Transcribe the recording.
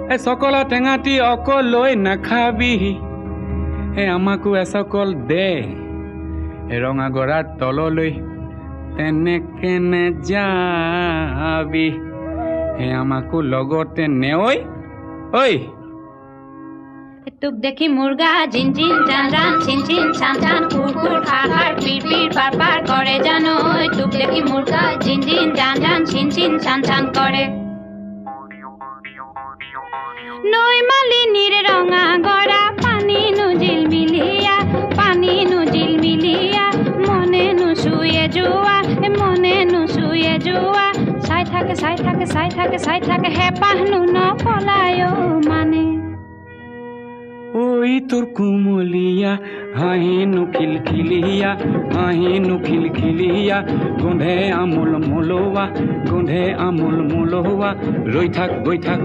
এ সকল টেঙাটি অকলৈ নাখাবি হে আমাকো এসকল দে ৰঙা গৰাৰ তললৈ তেনেকে নেযাবি হে আমাকো লগতে নেঐ ঐ তোক দেখি মুৰ্গা জিন জিন জান জান চিন চিন চান চান কুৰ কুৰ খাৰ খাৰ পিৰ পিৰ পাৰ পাৰ কৰে জানো তোক দেখি মুৰ্গা জিন জিন জান জান চিন চিন চান চান কৰে নৈ মালিনীৰ ৰঙা গৰা পানী নুজিল মিলিয়া মনে নুচুয়ে যোৱা চাই থাকে হেঁপাহনো নপলায় মানে ঐ তোৰ কুমলীয়া হাঁহিনো খিলখিলিয়া গোন্ধে আমোল মোলোৱা ৰৈ থাক গৈ থাক